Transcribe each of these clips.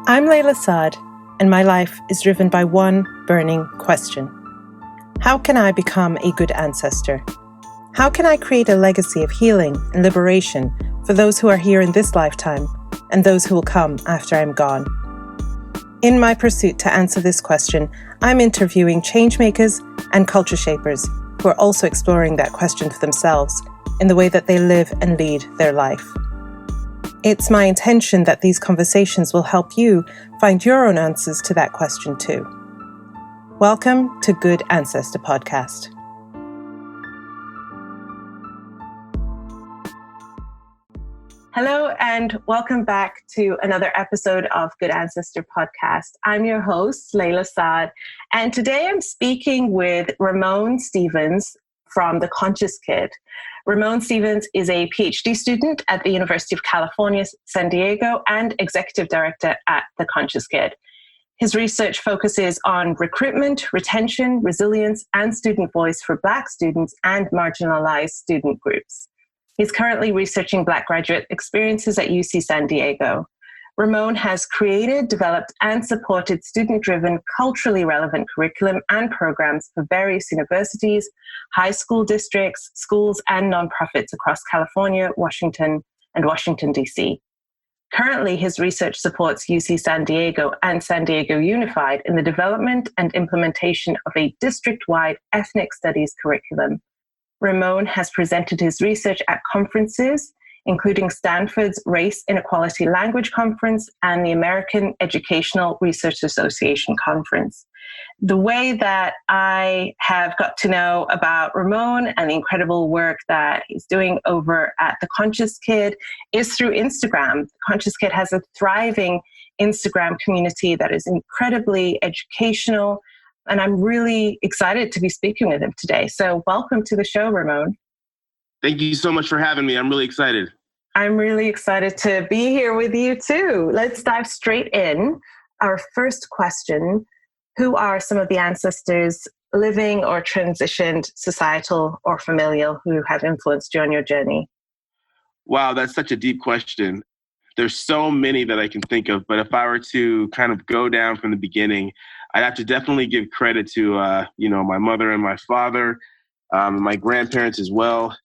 I'm Layla Saad, and my life is driven by one burning question. How can I become a good ancestor? How can I create a legacy of healing and liberation for those who are here in this lifetime and those who will come after I'm gone? In my pursuit to answer this question, I'm interviewing changemakers and culture shapers who are also exploring that question for themselves in the way that they live and lead their life. It's my intention that these conversations will help you find your own answers to that question too. Welcome to Good Ancestor Podcast. Hello and welcome back to another episode of Good Ancestor Podcast. I'm your host, Layla Saad, and today I'm speaking with Ramon Stephens from The Conscious Kid. Ramon Stephens is a PhD student at the University of California, San Diego, and executive director at The Conscious Kid. His research focuses on recruitment, retention, resilience, and student voice for Black students and marginalized student groups. He's currently researching Black graduate experiences at UC San Diego. Ramon has created, developed, and supported student-driven, culturally relevant curriculum and programs for various universities, high school districts, schools, and nonprofits across California, Washington, and Washington, D.C. Currently, his research supports UC San Diego and San Diego Unified in the development and implementation of a district-wide ethnic studies curriculum. Ramon has presented his research at conferences, including Stanford's Race, Inequality, Language Conference and the American Educational Research Association Conference. The way that I have got to know about Ramon and the incredible work that he's doing over at The Conscious Kid is through Instagram. The Conscious Kid has a thriving Instagram community that is incredibly educational, and I'm really excited to be speaking with him today. So welcome to the show, Ramon. Thank you so much for having me. I'm really excited. I'm really excited to be here with you too. Let's dive straight in. Our first question, who are some of the ancestors, living or transitioned, societal or familial, who have influenced you on your journey? Wow, that's such a deep question. There's so many that I can think of, but if I were to kind of go down from the beginning, I'd have to definitely give credit to, my mother and my father, and my grandparents as well.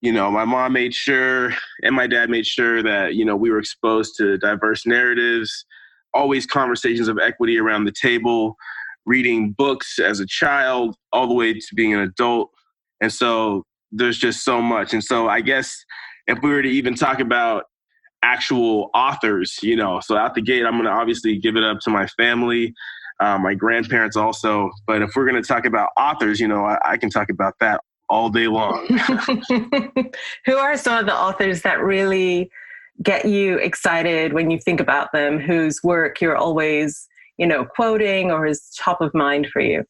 My mom made sure and my dad made sure that, we were exposed to diverse narratives, always conversations of equity around the table, reading books as a child, all the way to being an adult. And so there's just so much. And so I guess if we were to even talk about actual authors, so out the gate, I'm going to obviously give it up to my family, my grandparents also. But if we're going to talk about authors, I can talk about that all day long. Who are some of the authors that really get you excited when you think about them, whose work you're always, quoting or is top of mind for you?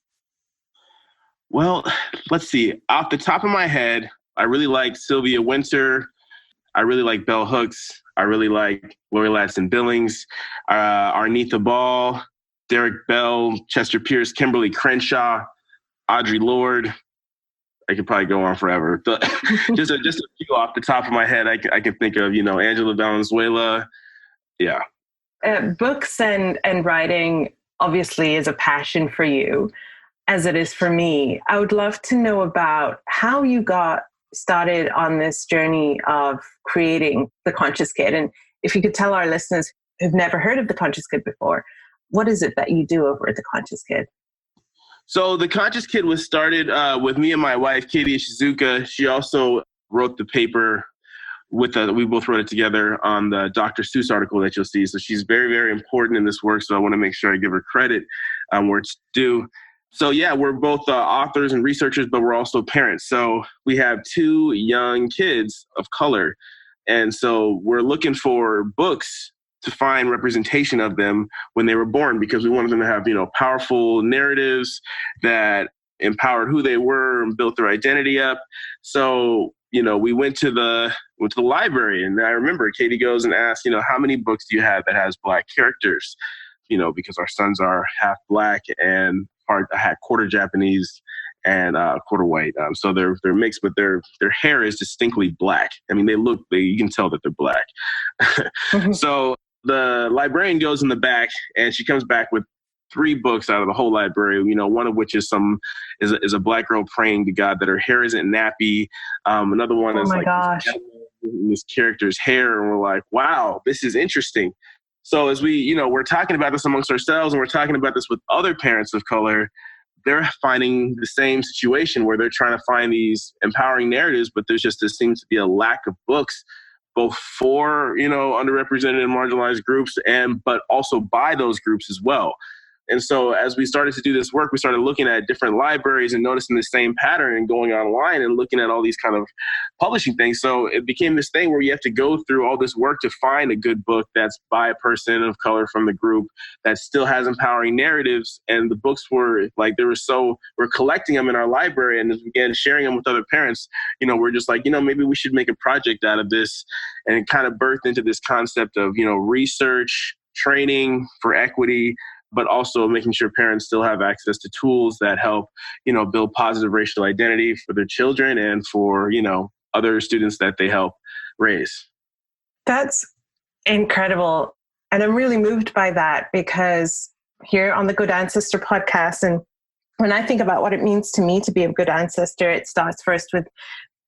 Well, let's see. Off the top of my head, I really like Sylvia Wynter. I really like Bell Hooks. I really like Lori Ladson Billings, Arnitha Ball, Derek Bell, Chester Pierce, Kimberly Crenshaw, Audre Lorde. I could probably go on forever. Just a few off the top of my head, I can think of, Angela Valenzuela. Yeah. Books and writing obviously is a passion for you, as it is for me. I would love to know about how you got started on this journey of creating The Conscious Kid. And if you could tell our listeners who've never heard of The Conscious Kid before, what is it that you do over at The Conscious Kid? So The Conscious Kid was started with me and my wife, Katie Ishizuka. She also wrote the paper we both wrote it together on the Dr. Seuss article that you'll see. So she's very, very important in this work. So I want to make sure I give her credit where it's due. So yeah, we're both authors and researchers, but we're also parents. So we have two young kids of color. And so we're looking for books to find representation of them when they were born, because we wanted them to have, powerful narratives that empowered who they were and built their identity up. So, we went to the library, and I remember Katie goes and asks, how many books do you have that has Black characters? Because our sons are half Black and quarter Japanese and quarter white. So they're mixed, but their hair is distinctly Black. I mean, you can tell that they're Black. Mm-hmm. So the librarian goes in the back and she comes back with 3 books out of the whole library, one of which is a black girl praying to God that her hair isn't nappy. Another one Oh is my like gosh. this character's hair. And we're like, wow, this is interesting. So as we're talking about this amongst ourselves and we're talking about this with other parents of color, they're finding the same situation where they're trying to find these empowering narratives, but there seems to be a lack of books, both for, underrepresented and marginalized groups but also by those groups as well. And so as we started to do this work, we started looking at different libraries and noticing the same pattern and going online and looking at all these kind of publishing things. So it became this thing where you have to go through all this work to find a good book that's by a person of color from the group that still has empowering narratives. And the books were like, we're collecting them in our library. And as we began sharing them with other parents, we're just like, maybe we should make a project out of this. And it kind of birthed into this concept of, research, training for equity, but also making sure parents still have access to tools that help, build positive racial identity for their children and for, other students that they help raise. That's incredible. And I'm really moved by that because here on the Good Ancestor podcast, and when I think about what it means to me to be a good ancestor, it starts first with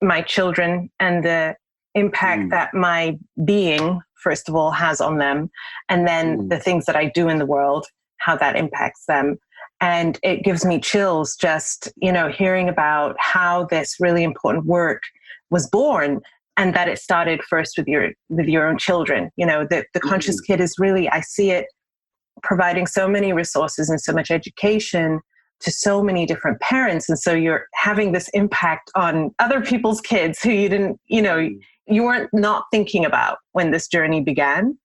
my children and the impact that my being, first of all, has on them. And then the things that I do in the world, how that impacts them. And it gives me chills just, hearing about how this really important work was born and that it started first with your own children. The Conscious Kid is really, I see it providing so many resources and so much education to so many different parents. And so you're having this impact on other people's kids who you didn't, you weren't not thinking about when this journey began.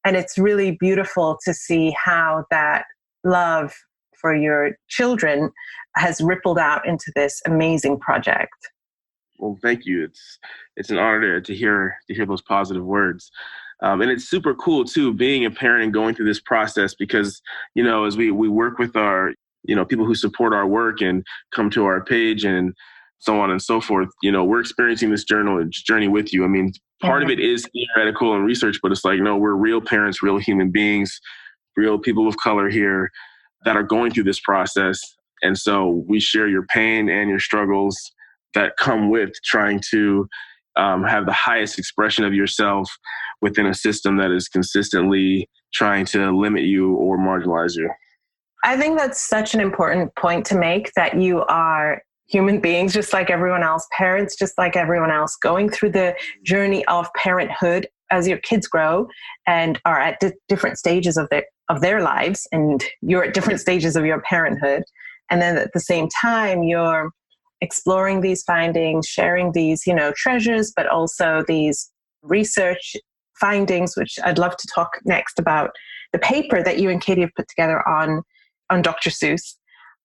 And it's really beautiful to see how that love for your children has rippled out into this amazing project. Well, thank you. It's an honor to hear those positive words. And it's super cool too, being a parent and going through this process because, as we work with our, people who support our work and come to our page and so on and so forth, we're experiencing this journey with you. I mean, part of it is theoretical and research, but it's like, no, we're real parents, real human beings, real people of color here that are going through this process. And so we share your pain and your struggles that come with trying to have the highest expression of yourself within a system that is consistently trying to limit you or marginalize you. I think that's such an important point to make, that you are human beings just like everyone else, parents just like everyone else, going through the journey of parenthood as your kids grow and are at different stages of their lives, and you're at different stages of your parenthood. And then at the same time, you're exploring these findings, sharing these, treasures, but also these research findings, which I'd love to talk next about the paper that you and Katie have put together on Dr. Seuss.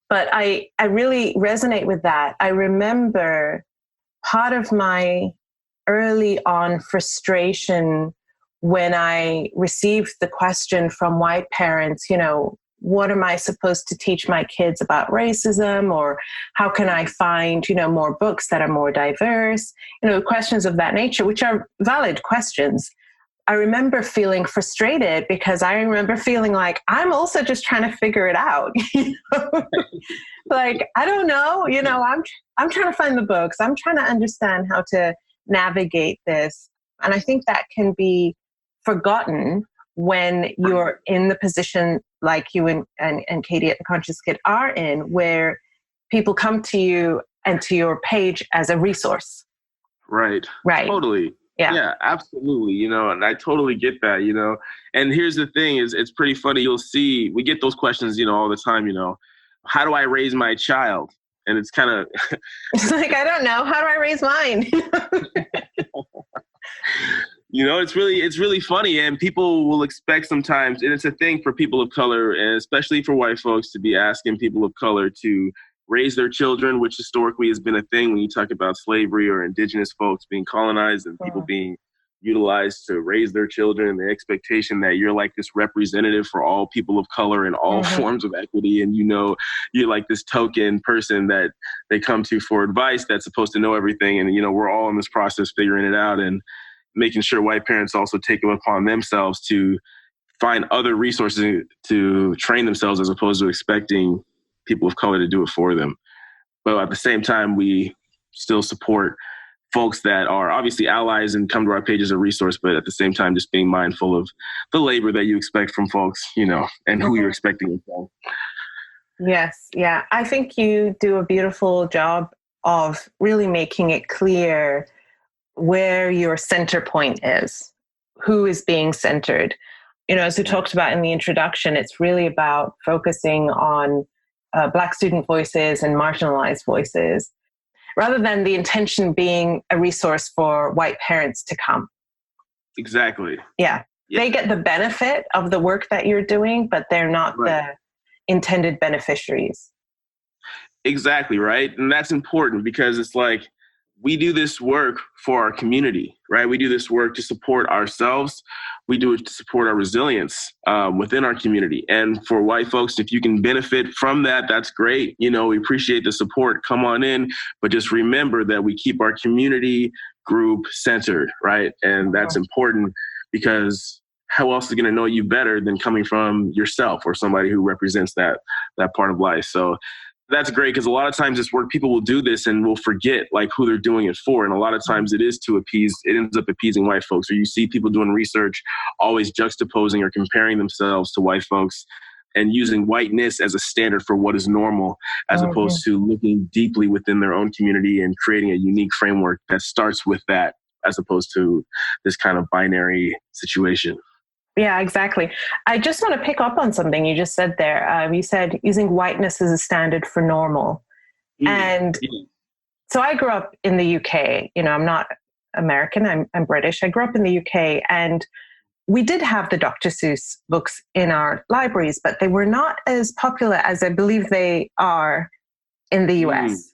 But I really resonate with that. I remember part of my early on frustration when I received the question from white parents, what am I supposed to teach my kids about racism, or how can I find, more books that are more diverse, questions of that nature, which are valid questions. I remember feeling frustrated because I remember feeling like I'm also just trying to figure it out. Like, I don't know, I'm trying to find the books. I'm trying to understand how to navigate this. And I think that can be forgotten when you're in the position like you and Katie at the Conscious Kid are in, where people come to you and to your page as a resource. Right. Totally. Yeah, absolutely. And I totally get that, and here's the thing is it's pretty funny. You'll see, we get those questions, all the time, how do I raise my child? And it's kind of, it's like, I don't know. How do I raise mine? It's really funny, and people will expect sometimes, and it's a thing for people of color, and especially for white folks, to be asking people of color to raise their children, which historically has been a thing when you talk about slavery or indigenous folks being colonized and people being utilized to raise their children, and the expectation that you're like this representative for all people of color in all forms of equity. And, you're like this token person that they come to for advice that's supposed to know everything. And, we're all in this process figuring it out and making sure white parents also take it upon themselves to find other resources to train themselves as opposed to expecting people of color to do it for them. But at the same time, we still support folks that are obviously allies and come to our page as a resource, but at the same time, just being mindful of the labor that you expect from folks, and who you're expecting it from. Yes. Yeah. I think you do a beautiful job of really making it clear where your center point is, who is being centered. As we talked about in the introduction, it's really about focusing on Black student voices and marginalized voices, rather than the intention being a resource for white parents to come. Exactly. Yeah. They get the benefit of the work that you're doing, but they're not the intended beneficiaries. Exactly, right? And that's important because it's like we do this work for our community, right? We do this work to support ourselves. We do it to support our resilience within our community. And for white folks, if you can benefit from that, that's great. We appreciate the support. Come on in. But just remember that we keep our community group centered, right? And that's important because how else is going to know you better than coming from yourself or somebody who represents that part of life? So that's great because a lot of times this work, people will do this and will forget like who they're doing it for. And a lot of times it ends up appeasing white folks. Or you see people doing research always juxtaposing or comparing themselves to white folks and using whiteness as a standard for what is normal, as opposed to looking deeply within their own community and creating a unique framework that starts with that, as opposed to this kind of binary situation. Yeah, exactly. I just want to pick up on something you just said there. You said using whiteness as a standard for normal. And so I grew up in the UK. I'm not American, I'm British. I grew up in the UK, and we did have the Dr. Seuss books in our libraries, but they were not as popular as I believe they are in the US.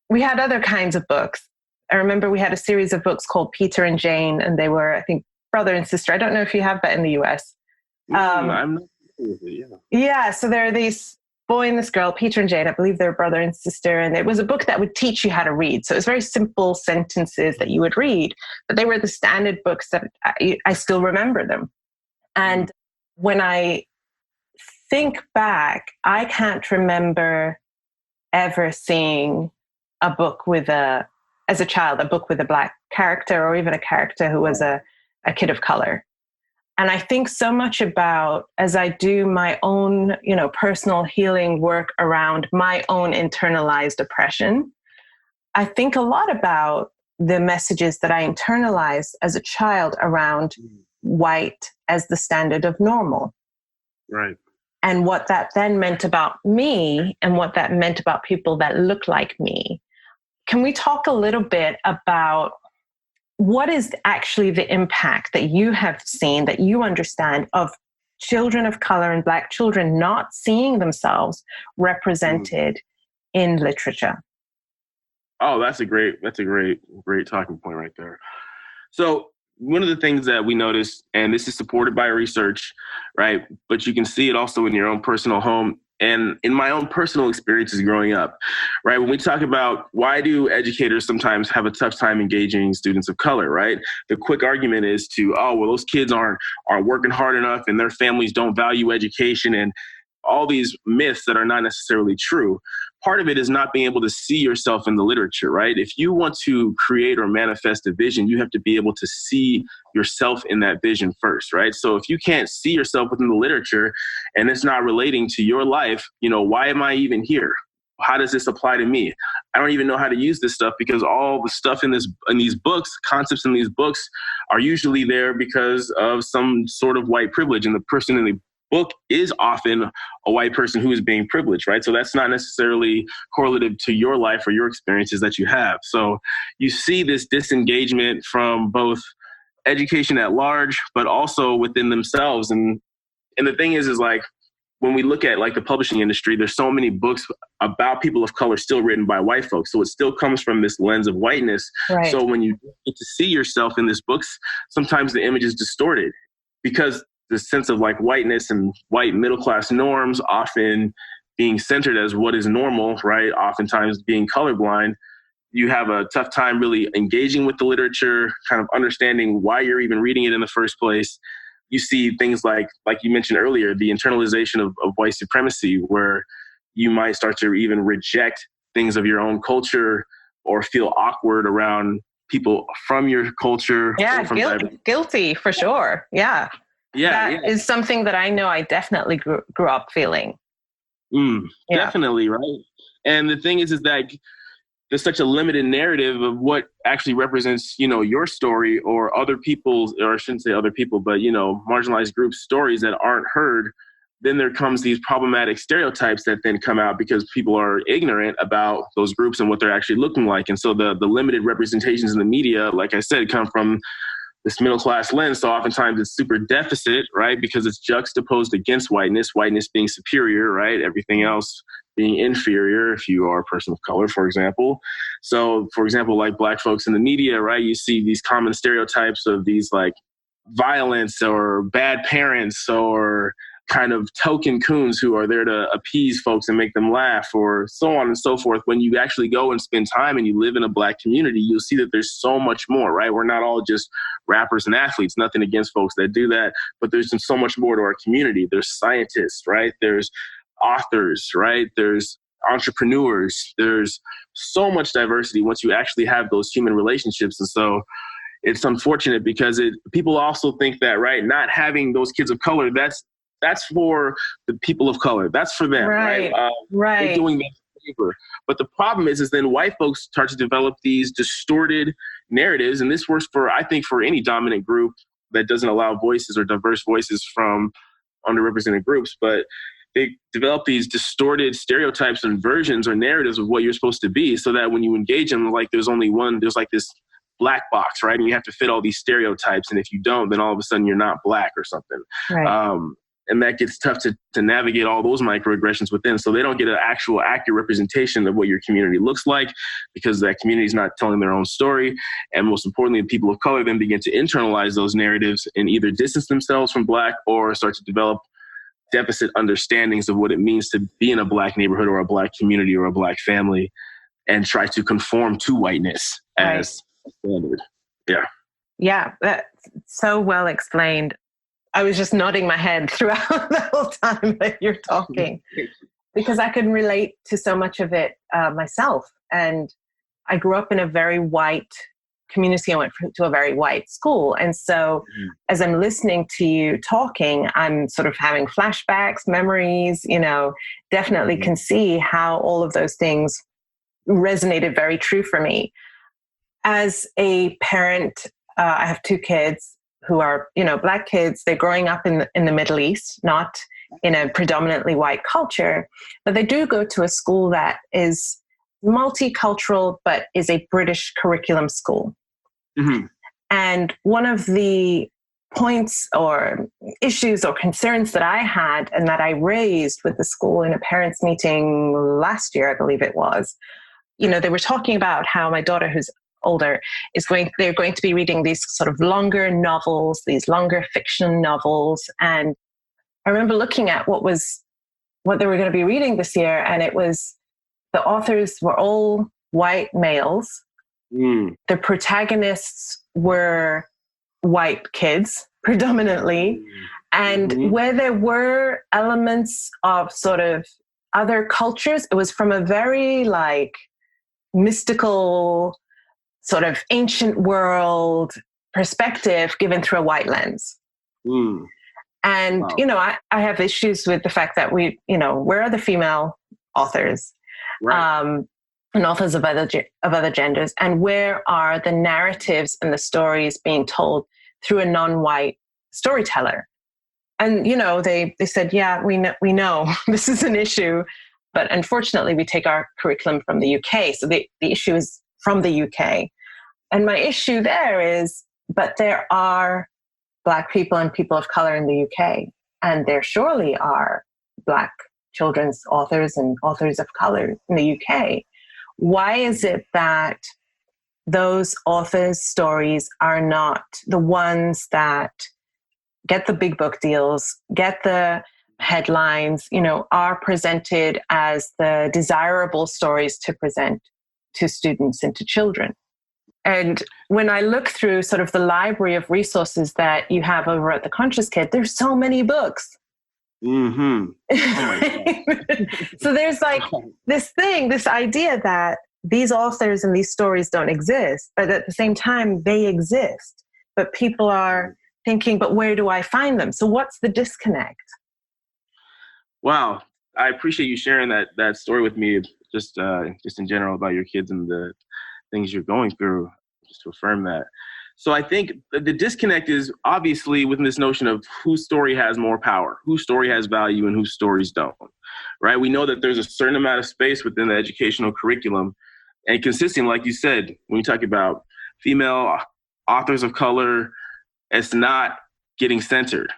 We had other kinds of books. I remember we had a series of books called Peter and Jane, and they were, I think, brother and sister. I don't know if you have that in the US. I'm not familiar with it, yeah, so there are these boy and this girl, Peter and Jane. I believe they're brother and sister. And it was a book that would teach you how to read. So it was very simple sentences that you would read. But they were the standard books that I still remember them. And when I think back, I can't remember ever seeing a book as a child, a book with a Black character or even a character who was a kid of color. And I think so much about, as I do my own, personal healing work around my own internalized oppression, I think a lot about the messages that I internalized as a child around white as the standard of normal. Right. And what that then meant about me and what that meant about people that look like me. Can we talk a little bit about what is actually the impact that you have seen, that you understand, of children of color and Black children not seeing themselves represented in literature? Oh, that's a great talking point right there. So one of the things that we noticed, and this is supported by research, right? But you can see it also in your own personal home and in my own personal experiences growing up, right? When we talk about why do educators sometimes have a tough time engaging students of color, right? The quick argument is those kids aren't working hard enough and their families don't value education and all these myths that are not necessarily true. Part of it is not being able to see yourself in the literature, right? If you want to create or manifest a vision, you have to be able to see yourself in that vision first, right? So if you can't see yourself within the literature and it's not relating to your life, why am I even here? How does this apply to me? I don't even know how to use this stuff because all the stuff in these books, concepts in these books are usually there because of some sort of white privilege, and the person in the book is often a white person who is being privileged, right? So that's not necessarily correlative to your life or your experiences that you have. So you see this disengagement from both education at large, but also within themselves. And the thing is like, when we look at like the publishing industry, there's so many books about people of color still written by white folks. So it still comes from this lens of whiteness. Right. So when you get to see yourself in these books, sometimes the image is distorted because the sense of like whiteness and white middle-class norms often being centered as what is normal, right? Oftentimes being colorblind, you have a tough time really engaging with the literature, kind of understanding why you're even reading it in the first place. you see things like you mentioned earlier, the internalization of white supremacy, where you might start to even reject things of your own culture or feel awkward around people from your culture. Yeah, or from guilty for sure. Yeah. Yeah, That is something that I know I definitely grew up feeling. Definitely, right? And the thing is that there's such a limited narrative of what actually represents, your story or other people's, or I shouldn't say other people, but, marginalized groups' stories that aren't heard. Then there comes these problematic stereotypes that then come out because people are ignorant about those groups and what they're actually looking like. And so the limited representations in the media, like I said, come from this middle class lens. So oftentimes it's super deficit, right? Because it's juxtaposed against whiteness being superior, right? Everything else being inferior if you are a person of color, for example. So, for example, like Black folks in the media, right? You see these common stereotypes of these like violence or bad parents or kind of token coons who are there to appease folks and make them laugh, or so on and so forth. When you actually go and spend time and you live in a Black community, you'll see that there's so much more, right? We're not all just rappers and athletes, nothing against folks that do that, but there's so much more to our community. There's scientists, right? There's authors, right? There's entrepreneurs. There's so much diversity once you actually have those human relationships. And so it's unfortunate because people also think that, right, not having those kids of color, that's for the people of color. That's for them, right? Right. They're doing that favor. But the problem is then white folks start to develop these distorted narratives. And this works I think, for any dominant group that doesn't allow voices or diverse voices from underrepresented groups. But they develop these distorted stereotypes and versions or narratives of what you're supposed to be, so that when you engage them, like there's like this black box, right? And you have to fit all these stereotypes. And if you don't, then all of a sudden you're not Black or something. Right. And that gets tough to navigate all those microaggressions within. So they don't get an actual accurate representation of what your community looks like, because that community is not telling their own story. And most importantly, people of color then begin to internalize those narratives and either distance themselves from Black or start to develop deficit understandings of what it means to be in a Black neighborhood or a Black community or a Black family, and try to conform to whiteness as a standard. Yeah. Yeah, that's so well explained. I was just nodding my head throughout the whole time that you're talking, because I can relate to so much of it myself. And I grew up in a very white community. I went to a very white school. And so as I'm listening to you talking, I'm sort of having flashbacks, memories, definitely can see how all of those things resonated very true for me. As a parent, I have two kids who are, Black kids. They're growing up in the Middle East, not in a predominantly white culture, but they do go to a school that is multicultural, but is a British curriculum school. Mm-hmm. And one of the points or issues or concerns that I had and that I raised with the school in a parents' meeting last year, I believe it was, they were talking about how my daughter, who's older, they're going to be reading these sort of longer novels, these longer fiction novels. And I remember looking at what they were going to be reading this year, and it was, the authors were all white males. The protagonists were white kids predominantly. And where there were elements of sort of other cultures, it was from a very like mystical, sort of ancient world perspective given through a white lens. And, wow. I have issues with the fact that where are the female authors? Right. And authors of other genders, and where are the narratives and the stories being told through a non-white storyteller? And, they said, yeah, we know this is an issue, but unfortunately we take our curriculum from the UK. So the issue is from the UK. And my issue there is, but there are Black people and people of color in the UK, and there surely are Black children's authors and authors of color in the UK. Why is it that those authors' stories are not the ones that get the big book deals, get the headlines, are presented as the desirable stories to present to students and to children? And when I look through sort of the library of resources that you have over at The Conscious Kid, there's so many books. Mm-hmm. Oh my God. So there's like this idea that these authors and these stories don't exist, but at the same time, they exist. But people are thinking, but where do I find them? So what's the disconnect? Wow. I appreciate you sharing that story with me, just in general about your kids and the things you're going through, just to affirm that. So I think the disconnect is obviously within this notion of whose story has more power, whose story has value, and whose stories don't, right? We know that there's a certain amount of space within the educational curriculum, and consistent, like you said, when you talk about female authors of color, it's not getting centered.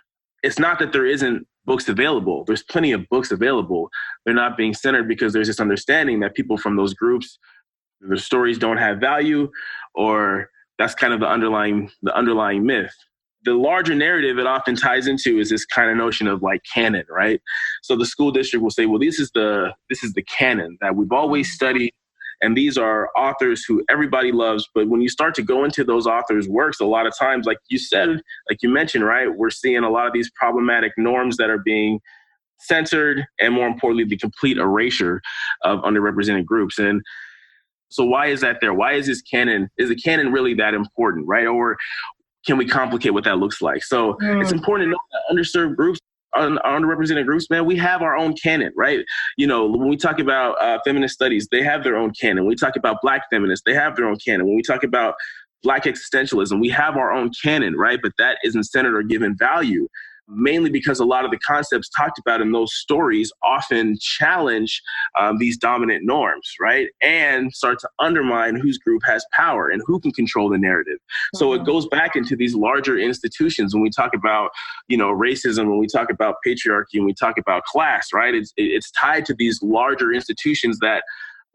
It's not that there isn't books available. There's plenty of books available. They're not being centered because there's this understanding that people from those groups, their stories don't have value, or that's kind of the underlying myth. The larger narrative it often ties into is this kind of notion of like canon, right? So the school district will say, well, this is the canon that we've always studied, and these are authors who everybody loves. But when you start to go into those authors' works, a lot of times, like you said, like you mentioned, right, we're seeing a lot of these problematic norms that are being censored, and more importantly, the complete erasure of underrepresented groups. And so why is that there? Why is this canon? Is the canon really that important, right? Or can we complicate what that looks like? So it's important to know that underserved groups, underrepresented groups, man, we have our own canon, right? You know, when we talk about feminist studies, they have their own canon. When we talk about Black feminists, they have their own canon. When we talk about Black existentialism, we have our own canon, right? But that isn't centered or given value, mainly because a lot of the concepts talked about in those stories often challenge these dominant norms, right? And start to undermine whose group has power and who can control the narrative. So it goes back into these larger institutions when we talk about, you know, racism, when we talk about patriarchy, when we talk about class, right? It's tied to these larger institutions that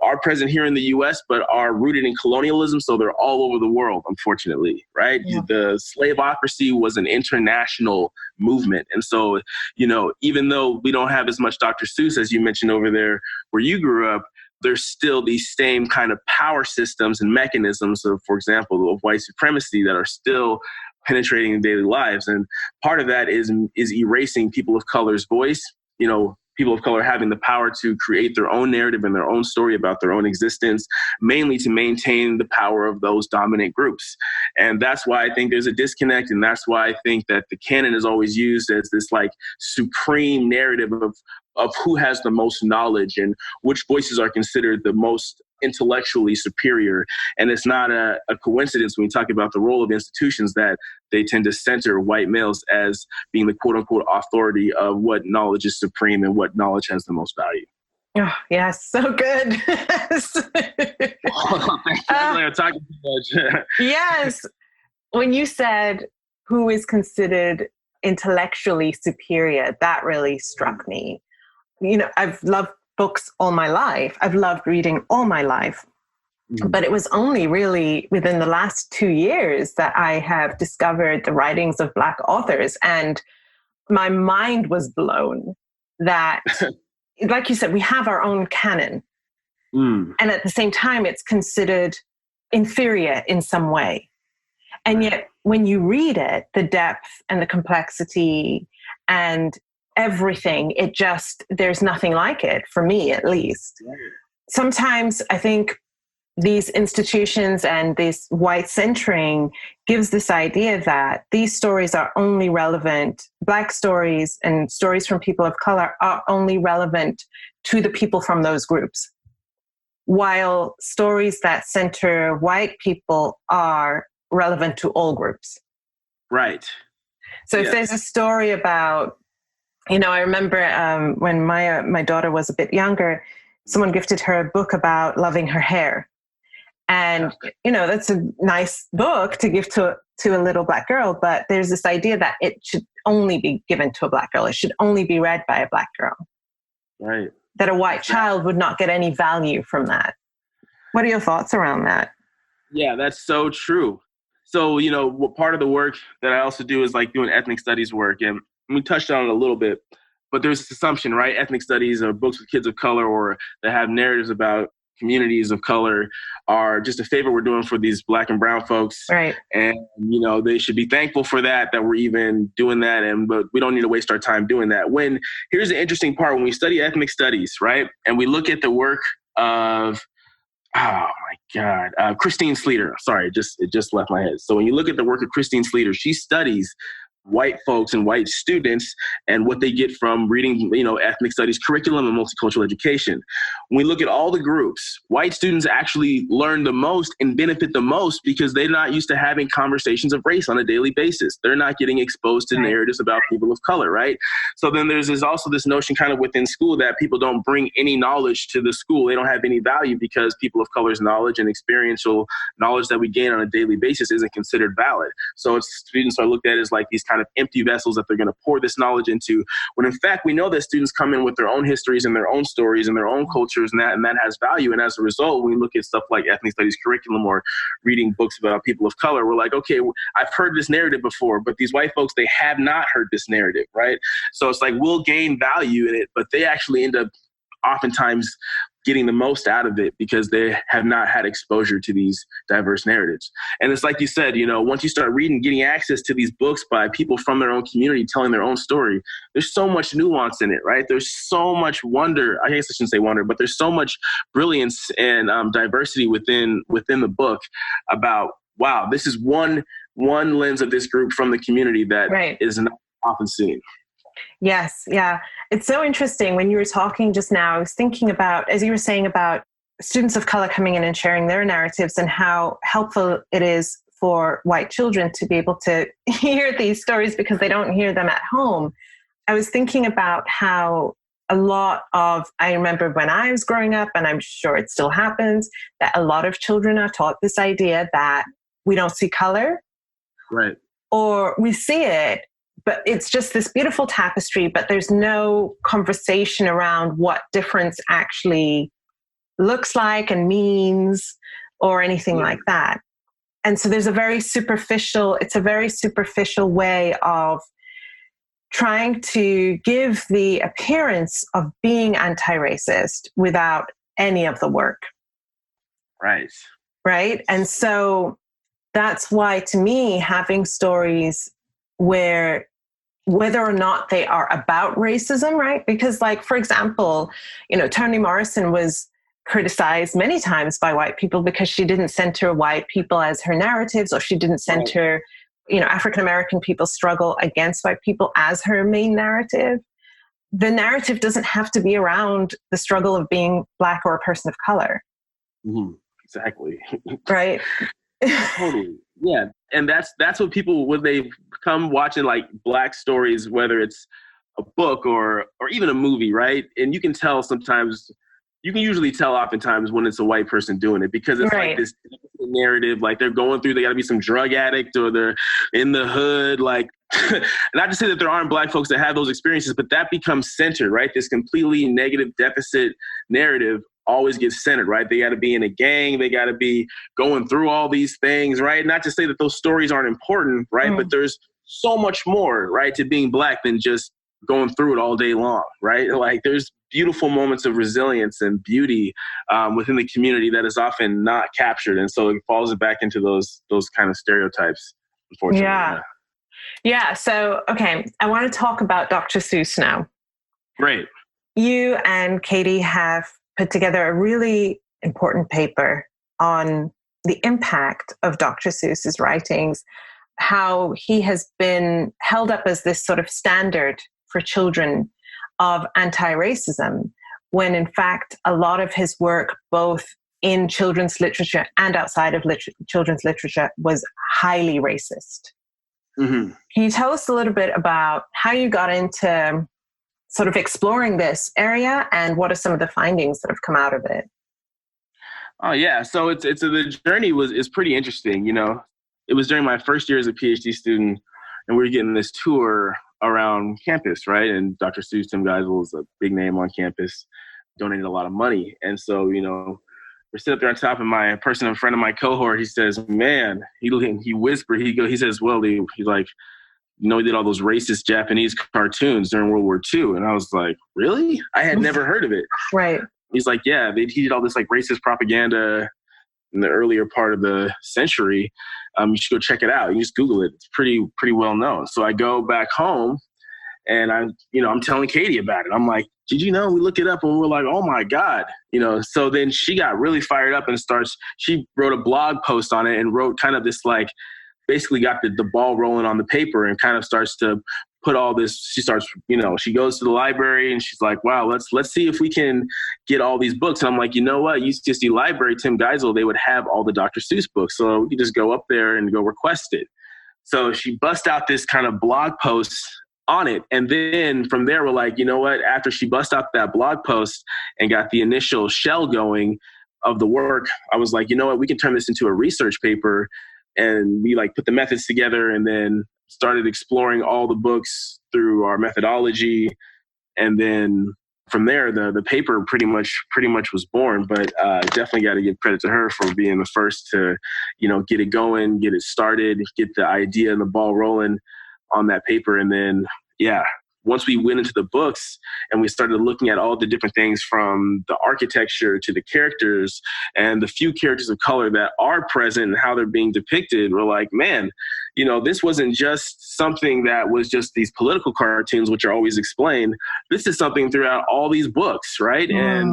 are present here in the US, but are rooted in colonialism. So they're all over the world, unfortunately, right? Yeah. The slaveocracy was an international movement. And so, you know, even though we don't have as much Dr. Seuss, as you mentioned over there where you grew up, there's still these same kind of power systems and mechanisms of, for example, of white supremacy that are still penetrating in daily lives. And part of that is erasing people of color's voice, you know, people of color having the power to create their own narrative and their own story about their own existence, mainly to maintain the power of those dominant groups. And that's why I think there's a disconnect. And that's why I think that the canon is always used as this like supreme narrative of who has the most knowledge and which voices are considered the most intellectually superior. And it's not a coincidence when we talk about the role of institutions that they tend to center white males as being the quote unquote authority of what knowledge is supreme and what knowledge has the most value. Oh, yes. So good. I'm talking too much. Yes. When you said who is considered intellectually superior, that really struck me. You know, I've loved books all my life. I've loved reading all my life. But it was only really within the last 2 years that I have discovered the writings of Black authors. And my mind was blown that, like you said, we have our own canon. And at the same time, it's considered inferior in some way. And yet, when you read it, the depth and the complexity and everything, there's nothing like it, for me at least. Sometimes I think these institutions and this white centering gives this idea that these stories are only relevant, Black stories and stories from people of color are only relevant to the people from those groups, while stories that center white people are relevant to all groups. Right. So if there's a story about, you know, I remember when my daughter was a bit younger, someone gifted her a book about loving her hair. And, you know, that's a nice book to give to a little Black girl. But there's this idea that it should only be given to a Black girl. It should only be read by a Black girl. Right. That a white child would not get any value from that. What are your thoughts around that? Yeah, that's so true. So, you know, part of the work that I also do is like doing ethnic studies work. And we touched on it a little bit, but there's this assumption, right? Ethnic studies are books with kids of color or that have narratives about communities of color are just a favor we're doing for these Black and brown folks. Right. And, they should be thankful for that we're even doing that. But we don't need to waste our time doing that. Here's the interesting part, when we study ethnic studies, right? And we look at the work of, oh my God, Christine Sleeter. Sorry, it just left my head. So when you look at the work of Christine Sleeter, she studies white folks and white students and what they get from reading, ethnic studies curriculum and multicultural education. When we look at all the groups, white students actually learn the most and benefit the most because they're not used to having conversations of race on a daily basis. They're not getting exposed to narratives about people of color, right? So then there's also this notion kind of within school that people don't bring any knowledge to the school. They don't have any value because people of color's knowledge and experiential knowledge that we gain on a daily basis isn't considered valid. So students are looked at as like these kind of empty vessels that they're going to pour this knowledge into, when in fact we know that students come in with their own histories and their own stories and their own cultures, and that has value. And as a result, when we look at stuff like ethnic studies curriculum or reading books about people of color, we're like, okay, I've heard this narrative before, but these white folks, they have not heard this narrative, right? So it's like we'll gain value in it, but they actually end up oftentimes getting the most out of it because they have not had exposure to these diverse narratives. And it's like you said, once you start reading, getting access to these books by people from their own community telling their own story, there's so much nuance in it, right? There's so much wonder. I guess I shouldn't say wonder, but there's so much brilliance and diversity within the book about, wow, this is one lens of this group from the community that is not often seen. Yes. Yeah. It's so interesting. When you were talking just now, I was thinking about, as you were saying about students of color coming in and sharing their narratives and how helpful it is for white children to be able to hear these stories because they don't hear them at home. I was thinking about how I remember when I was growing up, and I'm sure it still happens, that a lot of children are taught this idea that we don't see color. Right. Or we see it, but it's just this beautiful tapestry, but there's no conversation around what difference actually looks like and means or anything like that. And so it's a very superficial way of trying to give the appearance of being anti-racist without any of the work. Right. And so that's why, to me, having stories where whether or not they are about racism, right? Because, like, for example, Toni Morrison was criticized many times by white people because she didn't center white people as her narratives, or she didn't center, African-American people's struggle against white people as her main narrative. The narrative doesn't have to be around the struggle of being Black or a person of color. Mm-hmm. Exactly. Right. Totally. Yeah. And that's what people, when they come watching like Black stories, whether it's a book or even a movie, right? And you can usually tell oftentimes when it's a white person doing it, because it's like this narrative, like they gotta be some drug addict or they're in the hood. Like, not to say that there aren't Black folks that have those experiences, but that becomes centered, right? This completely negative deficit narrative always gets centered, right? They got to be in a gang. They got to be going through all these things, right? Not to say that those stories aren't important, right? But there's so much more, right, to being Black than just going through it all day long, right? Like there's beautiful moments of resilience and beauty within the community that is often not captured. And so it falls back into those kind of stereotypes, unfortunately. Yeah. So, okay. I want to talk about Dr. Seuss now. Great. You and Katie have put together a really important paper on the impact of Dr. Seuss's writings, how he has been held up as this sort of standard for children of anti-racism, when in fact a lot of his work, both in children's literature and outside of children's literature, was highly racist. Mm-hmm. Can you tell us a little bit about how you got into sort of exploring this area and what are some of the findings that have come out of it? Oh yeah, so the journey is pretty interesting. It was during my first year as a PhD student, and we were getting this tour around campus, right? And Dr. Seuss, Tim Geisel is a big name on campus, donated a lot of money, and so we're sitting up there on top, and my person, a friend of my cohort, he says, "Man," he whispered, he says, "Well, he's like, he did all those racist Japanese cartoons during World War II." And I was like, really? I had never heard of it. Right. He's like, yeah, he did all this like racist propaganda in the earlier part of the century. You should go check it out. You just Google it. It's pretty well known. So I go back home and I'm telling Katie about it. I'm like, did you know? We look it up and we're like, oh my God, so then she got really fired up and she wrote a blog post on it and wrote kind of this, like, basically got the ball rolling on the paper and kind of starts to put all this. She she goes to the library and she's like, wow, let's see if we can get all these books. And I'm like, you know what? UCSD Library, Tim Geisel, they would have all the Dr. Seuss books. So you just go up there and go request it. So she bust out this kind of blog post on it. And then from there, we're like, you know what? After she bust out that blog post and got the initial shell going of the work, I was like, you know what? We can turn this into a research paper. And we like put the methods together and then started exploring all the books through our methodology. And then from there, the paper pretty much was born. But definitely got to give credit to her for being the first to, get it going, get it started, get the idea and the ball rolling on that paper. And then, once we went into the books and we started looking at all the different things from the architecture to the characters and the few characters of color that are present and how they're being depicted, we're like, man, this wasn't just something that was just these political cartoons, which are always explained. This is something throughout all these books, right? And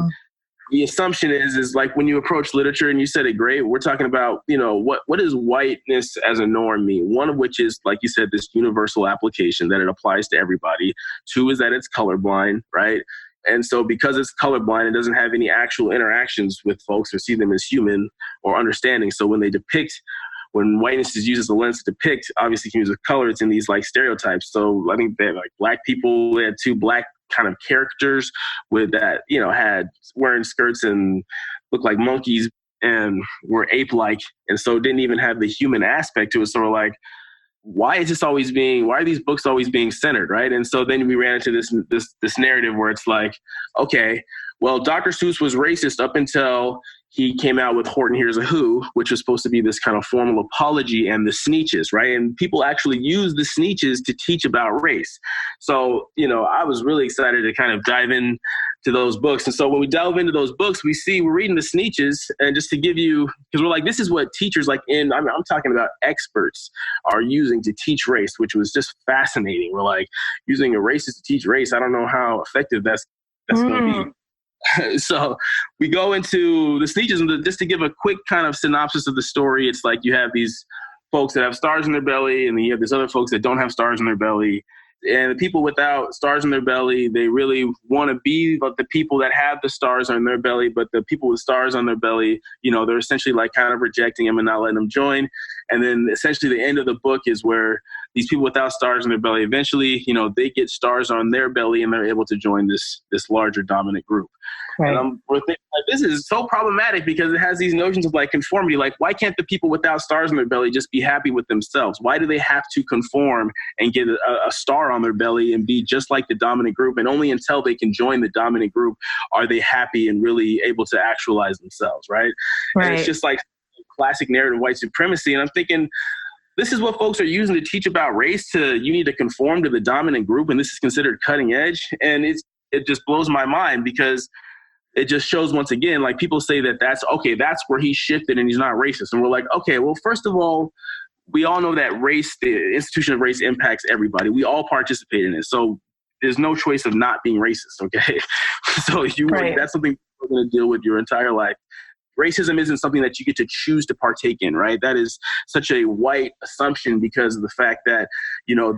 the assumption is like when you approach literature, and you said it great, we're talking about, what does whiteness as a norm mean? One of which is, like you said, this universal application that it applies to everybody. Two is that it's colorblind, right? And so because it's colorblind, it doesn't have any actual interactions with folks or see them as human or understanding. So when whiteness is used as a lens to depict, obviously you can use with color, it's in these like stereotypes. So I think they had like black people, they had two black kind of characters with that, had wearing skirts and looked like monkeys and were ape-like. And so didn't even have the human aspect to it. So we're like, why are these books always being centered, right? And so then we ran into this narrative where it's like, okay, well, Dr. Seuss was racist up until he came out with Horton Hears a Who, which was supposed to be this kind of formal apology, and the Sneetches, right? And people actually use the Sneetches to teach about race. So, I was really excited to kind of dive in to those books. And so when we delve into those books, we're reading the Sneetches, and just to give you, because we're like, this is what teachers I'm talking about experts are using to teach race, which was just fascinating. We're like, using a racist to teach race. I don't know how effective that's going to be. So we go into the Sneetches, and just to give a quick kind of synopsis of the story, it's like you have these folks that have stars in their belly, and then you have these other folks that don't have stars in their belly. And the people without stars in their belly, they really want to be the people that have the stars on their belly, but the people with stars on their belly, they're essentially like kind of rejecting them and not letting them join. And then essentially the end of the book is where these people without stars in their belly, eventually, they get stars on their belly and they're able to join this larger dominant group. Right. And we're thinking, like, this is so problematic because it has these notions of like conformity. Like, why can't the people without stars in their belly just be happy with themselves? Why do they have to conform and get a star on their belly and be just like the dominant group? And only until they can join the dominant group are they happy and really able to actualize themselves, right? And it's just like classic narrative white supremacy. And I'm thinking, this is what folks are using to teach about race. You need to conform to the dominant group, and this is considered cutting edge. And it just blows my mind because it just shows once again, like people say that's where he shifted and he's not racist. And we're like, okay, well, first of all, we all know that race, the institution of race impacts everybody. We all participate in it. So there's no choice of not being racist. Okay. So that's something you're going to deal with your entire life. Racism isn't something that you get to choose to partake in, right? That is such a white assumption because of the fact that,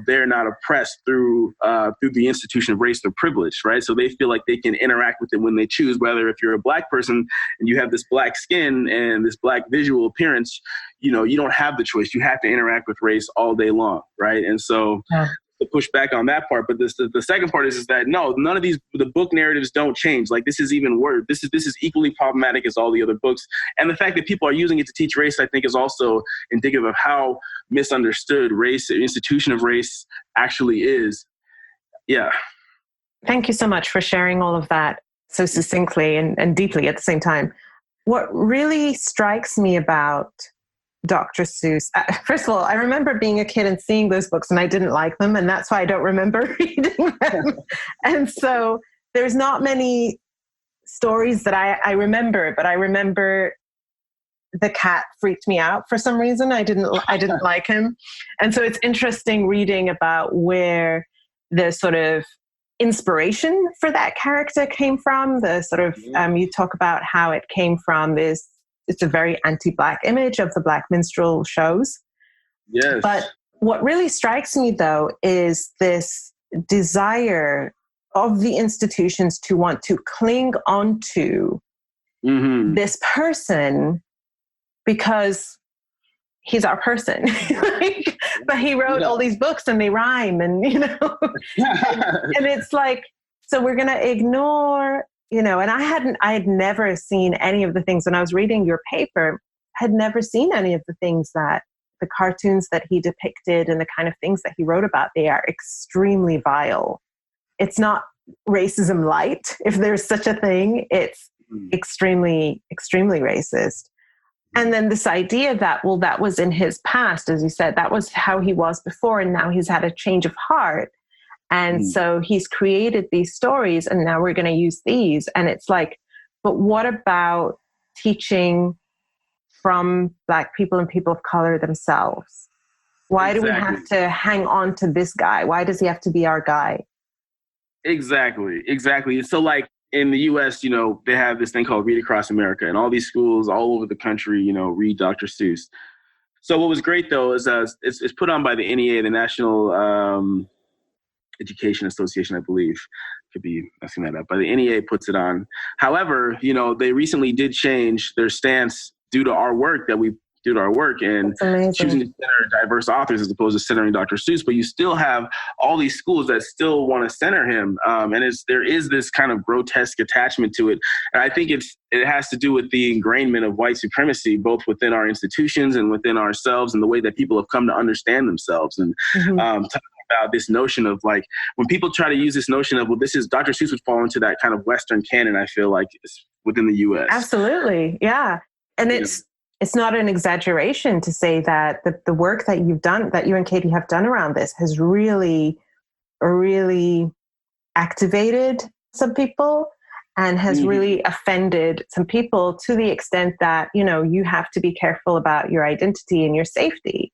they're not oppressed through the institution of race. They're privileged, right? So they feel like they can interact with it when they choose, whether if you're a black person and you have this black skin and this black visual appearance, you don't have the choice. You have to interact with race all day long, right? And so to push back on that part. But the second part is that no, none of the book narratives don't change. Like this is even worse. This is equally problematic as all the other books. And the fact that people are using it to teach race, I think, is also indicative of how misunderstood race, the institution of race, actually is. Yeah. Thank you so much for sharing all of that so succinctly and deeply at the same time. What really strikes me about Dr. Seuss. First of all, I remember being a kid and seeing those books and I didn't like them. And that's why I don't remember reading them. And so there's not many stories that I remember, but I remember the cat freaked me out for some reason. I didn't like him. And so it's interesting reading about where the sort of inspiration for that character came from. The sort of, you talk about how it came from this, it's a very anti-Black image of the Black minstrel shows. Yes. But what really strikes me though is this desire of the institutions to want to cling onto this person because he's our person. Like, but he wrote all these books and they rhyme and, you know, and it's like, so we're going to ignore, you know, and I had never seen any of the things when I was reading your paper, had never seen any of the things that the cartoons that he depicted and the kind of things that he wrote about. They are extremely vile. It's not racism light, if there's such a thing. It's extremely, extremely racist. And then this idea that, well, that was in his past, as you said, that was how he was before, and now he's had a change of heart. And so he's created these stories, and now we're going to use these. And it's like, but what about teaching from Black people and people of color themselves? Why do we have to hang on to this guy? Why does he have to be our guy? Exactly. So like, in the U.S., you know, they have this thing called Read Across America, and all these schools all over the country, you know, read Dr. Seuss. So what was great, though, is it's put on by the NEA, the National Education Association, I believe. Could be messing that up, but the NEA puts it on. However, you know, they recently did change their stance due to our work and choosing to center diverse authors as opposed to centering Dr. Seuss. But you still have all these schools that still want to center him. And there is this kind of grotesque attachment to it. And I think it has to do with the ingrainment of white supremacy, both within our institutions and within ourselves, and the way that people have come to understand themselves. And talking about this notion of like, when people try to use this notion of, well, this is Dr. Seuss would fall into that kind of Western canon, I feel like, within the U.S. Absolutely. Yeah. And it's not an exaggeration to say that the work that you've done, that you and Katie have done around this, has really, really activated some people and has really offended some people to the extent that, you know, you have to be careful about your identity and your safety.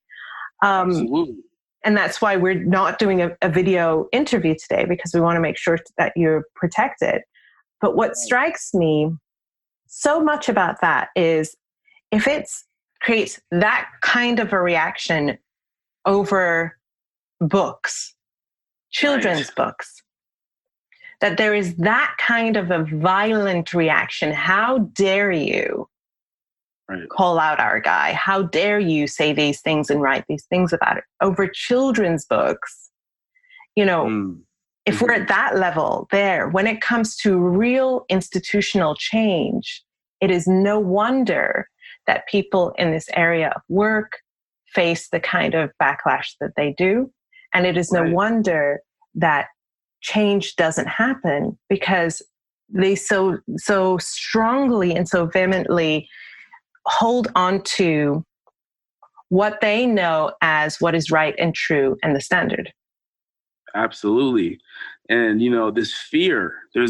Absolutely. And that's why we're not doing a video interview today, because we want to make sure that you're protected. But what strikes me so much about that is, if it creates that kind of a reaction over books, children's books, that there is that kind of a violent reaction, how dare you call out our guy? How dare you say these things and write these things about it over children's books? You know, if we're at that level there, when it comes to real institutional change, it is no wonder that people in this area of work face the kind of backlash that they do. And it is no wonder that change doesn't happen, because they so strongly and so vehemently hold on to what they know as what is right and true and the standard. Absolutely. And, you know, there's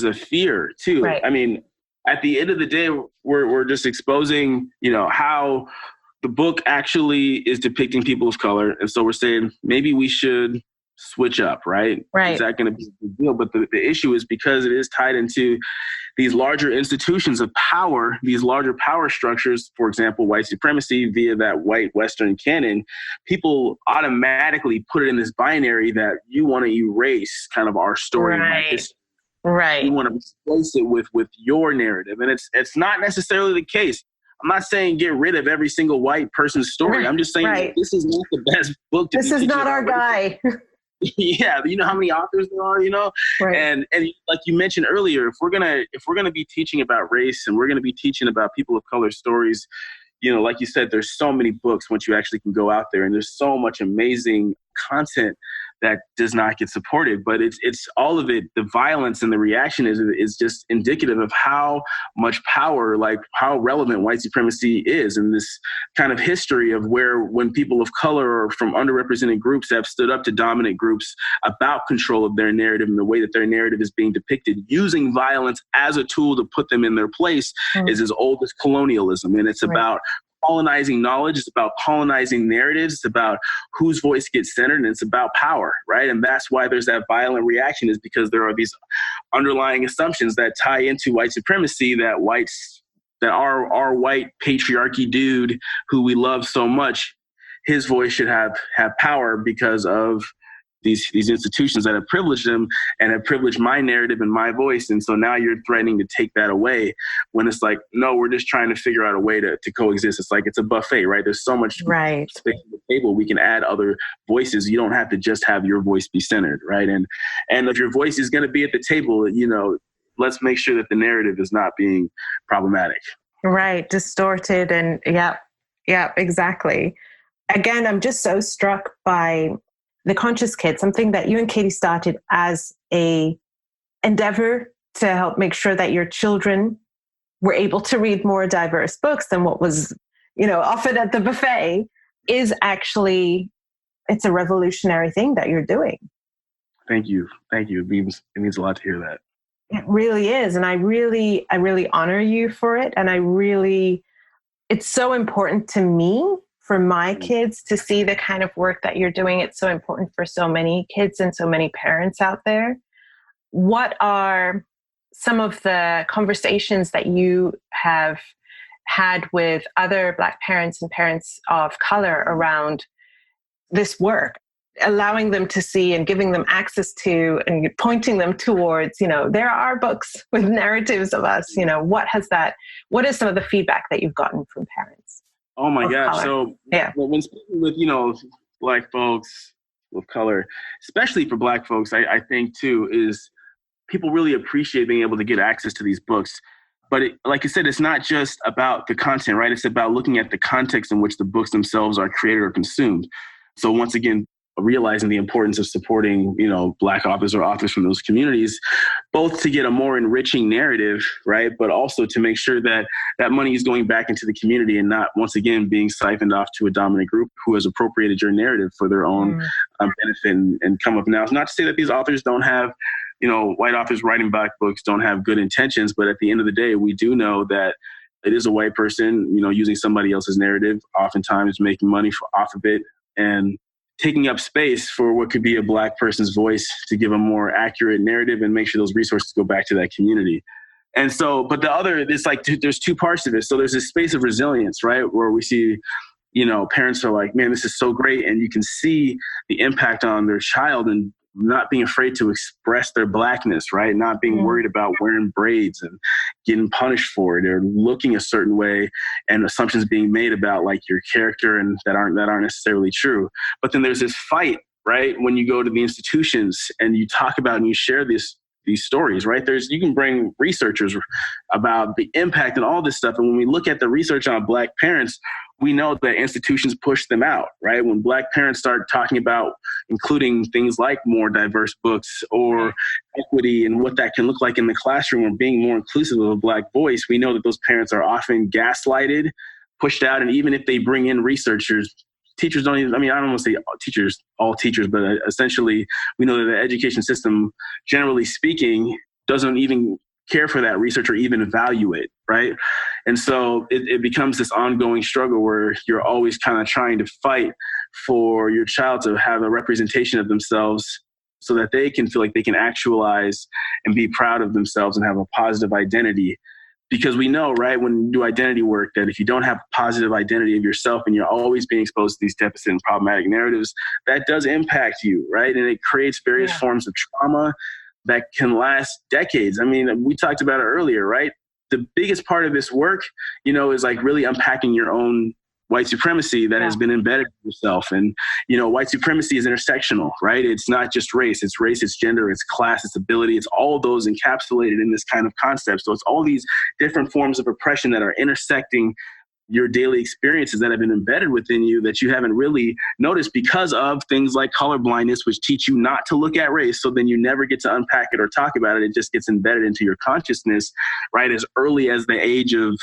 a fear too. Right. I mean, at the end of the day, we're just exposing, you know, how the book actually is depicting people of color. And so we're saying maybe we should switch up, right? Is that going to be a big deal? But the issue is, because it is tied into these larger institutions of power, these larger power structures, for example, white supremacy via that white Western canon, people automatically put it in this binary that you want to erase kind of our story and my history. Right. You want to replace it with your narrative. And it's not necessarily the case. I'm not saying get rid of every single white person's story. I'm just saying that this is not the best book to be This is not our guy. Yeah, you know how many authors there are, you know? And like you mentioned earlier, if we're gonna be teaching about race, and we're gonna be teaching about people of color stories, you know, like you said, there's so many books once you actually can go out there, and there's so much amazing content that does not get supported. But it's all of it. The violence and the reaction is just indicative of how much power, like how relevant white supremacy is in this kind of history of where when people of color or from underrepresented groups have stood up to dominant groups about control of their narrative and the way that their narrative is being depicted, using violence as a tool to put them in their place is as old as colonialism. And it's about colonizing knowledge. It's about colonizing narratives. It's about whose voice gets centered, and it's about power, right? And that's why there's that violent reaction, is because there are these underlying assumptions that tie into white supremacy, that our white patriarchy dude who we love so much, his voice should have power because of these institutions that have privileged him and have privileged my narrative and my voice. And so now you're threatening to take that away when it's like, no, we're just trying to figure out a way to coexist. It's like, it's a buffet, right? There's so much space at the table. We can add other voices. You don't have to just have your voice be centered, right? And if your voice is going to be at the table, let's make sure that the narrative is not being problematic. Right. Distorted. And yeah, exactly. Again, I'm just so struck by the Conscious Kid, something that you and Katie started as a endeavor to help make sure that your children were able to read more diverse books than what was, offered at the buffet, is actually, it's a revolutionary thing that you're doing. Thank you. It means a lot to hear that. It really is. And I really honor you for it. And it's so important to me, for my kids, to see the kind of work that you're doing. It's so important for so many kids and so many parents out there. What are some of the conversations that you have had with other Black parents and parents of color around this work, allowing them to see and giving them access to and pointing them towards, there are books with narratives of us, what is some of the feedback that you've gotten from parents? Oh my gosh. Color. So yeah. When speaking with, Black folks of color, especially for Black folks, I think too, is people really appreciate being able to get access to these books. But like I said, it's not just about the content, right? It's about looking at the context in which the books themselves are created or consumed. So once again, realizing the importance of supporting, Black authors or authors from those communities, both to get a more enriching narrative, right? But also to make sure that that money is going back into the community and not, once again, being siphoned off to a dominant group who has appropriated your narrative for their own benefit and come up. Now, it's not to say that these authors don't have, white authors writing Black books don't have good intentions, but at the end of the day, we do know that it is a white person, using somebody else's narrative, oftentimes making money off of it, and taking up space for what could be a Black person's voice to give a more accurate narrative and make sure those resources go back to that community. And so, but it's like, there's two parts of it. So there's this space of resilience, right? Where we see, parents are like, man, this is so great. And you can see the impact on their child and not being afraid to express their Blackness, right? Not being worried about wearing braids and getting punished for it or looking a certain way and assumptions being made about like your character and that aren't necessarily true. But then there's this fight, right? When you go to the institutions and you talk about and you share these stories, right? You can bring researchers about the impact and all this stuff. And when we look at the research on Black parents, we know that institutions push them out, right? When Black parents start talking about including things like more diverse books or equity and what that can look like in the classroom or being more inclusive of a Black voice, we know that those parents are often gaslighted, pushed out. And even if they bring in researchers, teachers don't even, I don't want to say all teachers, but essentially we know that the education system, generally speaking, doesn't even care for that research or even value it, right? And so it becomes this ongoing struggle where you're always kind of trying to fight for your child to have a representation of themselves so that they can feel like they can actualize and be proud of themselves and have a positive identity. Because we know, right, when you do identity work, that if you don't have a positive identity of yourself and you're always being exposed to these deficit and problematic narratives, that does impact you, right? And it creates various forms of trauma that can last decades. We talked about it earlier, right? The biggest part of this work, is like really unpacking your own white supremacy that has been embedded in yourself. And, white supremacy is intersectional, right? It's not just race, it's gender, it's class, it's ability, it's all those encapsulated in this kind of concept. So it's all these different forms of oppression that are intersecting your daily experiences that have been embedded within you that you haven't really noticed because of things like colorblindness, which teach you not to look at race. So then you never get to unpack it or talk about it. It just gets embedded into your consciousness, right? As early as the age of